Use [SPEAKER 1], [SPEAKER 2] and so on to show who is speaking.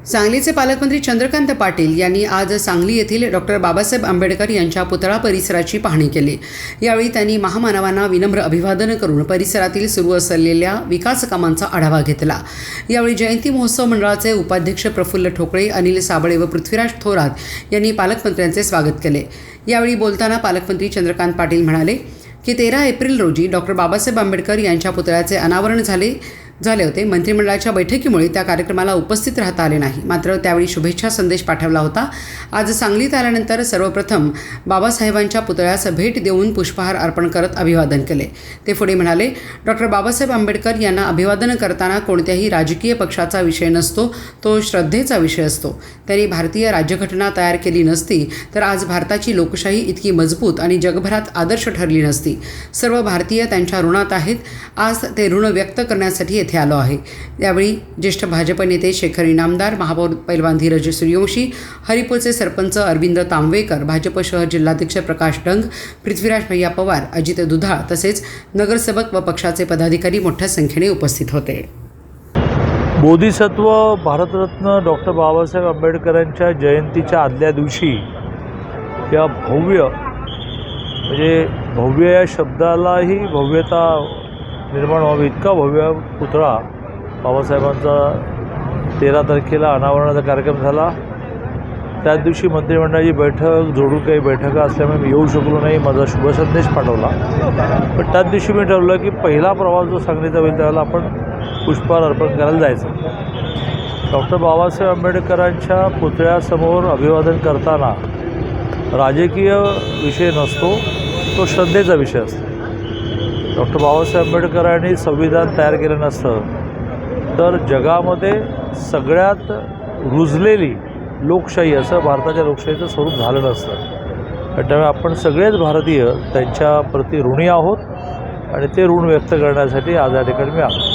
[SPEAKER 1] सांगलीचे पालकमंत्री चंद्रकांत पाटील यांनी आज सांगली येथील डॉक्टर बाबासाहेब आंबेडकर यांच्या पुतळा परिसराची पाहणी केली। यावेळी त्यांनी महामानवांना विनम्र अभिवादन करून परिसरातील सुरू असलेल्या विकास कामांचा आढावा घेतला। यावेळी जयंती महोत्सव मंडळाचे उपाध्यक्ष प्रफुल्ल ठोकळे, अनिल साबळे व पृथ्वीराज थोरात यांनी पालकमंत्र्यांचे स्वागत केले। यावेळी बोलताना पालकमंत्री चंद्रकांत पाटील म्हणाले की 13 एप्रिल रोजी डॉक्टर बाबासाहेब आंबेडकर यांच्या पुतळ्याचे अनावरण झाले होते। मंत्रिमंडळाच्या बैठकीमुळे त्या कार्यक्रमाला उपस्थित राहता आले नाही, मात्र त्यावेळी शुभेच्छा संदेश पाठवला होता। आज सांगलीत आल्यानंतर सर्वप्रथम बाबासाहेबांच्या पुतळ्यास भेट देऊन पुष्पहार अर्पण करत अभिवादन केले। ते पुढे म्हणाले, डॉक्टर बाबासाहेब आंबेडकर यांना अभिवादन करताना कोणत्याही राजकीय पक्षाचा विषय नसतो, तो श्रद्धेचा विषय असतो। त्यांनी भारतीय राज्यघटना तयार केली नसती तर आज भारताची लोकशाही इतकी मजबूत आणि जगभरात आदर्श ठरली नसती। सर्व भारतीय त्यांच्या ऋणात आहेत। आज ते ऋण व्यक्त करण्यासाठी येथे आलो आहे। यावेळी ज्येष्ठ भाजप नेते शेखर इनामदार, महापौर पैलवान धीरज सूर्यवंशी, हरिपूरचे सरपंच अरविंद तांबवेकर, भाजप शहर जिल्हाध्यक्ष प्रकाश डंग, पृथ्वीराज भैया पवार, अजित दुधाळ तसेच नगरसेवक व पक्षाचे पदाधिकारी मोठ्या संख्येने उपस्थित होते।
[SPEAKER 2] बोधिसत्व भारतरत्न डॉक्टर बाबासाहेब आंबेडकरांच्या जयंतीच्या आदल्या दिवशी या भव्य या शब्दालाही भव्यता निर्माण व्हावी इतका भव्य पुतळा बाबासाहेबांचा 13 तारखेला अनावरणाचा कार्यक्रम झाला। त्याच दिवशी मंत्रिमंडळाची बैठक जोडून काही बैठका असल्यामुळे मी येऊ शकलो नाही, माझा शुभ संदेश पाठवला। पण त्याच दिवशी मी ठरवलं की पहिला प्रवास जो सांगलीचा होईल त्याला आपण पुष्पहार अर्पण करायला जायचं। डॉक्टर बाबासाहेब आंबेडकरांच्या पुतळ्यासमोर अभिवादन करताना राजकीय विषय नसतो, तो श्रद्धेचा विषय असतो। डॉक्टर बाबासाहेब आंबेडकरांनी संविधान तयार केलं नसतं तर जगामध्ये सगळ्यात रुजलेली लोकशाही असं भारताच्या लोकशाहीचं स्वरूप झालं नसतं। त्यामुळे आपण सगळेच भारतीय त्यांच्या प्रति ऋणी आहोत आणि ते ऋण व्यक्त करण्यासाठी आज या ठिकाणी मी आलो।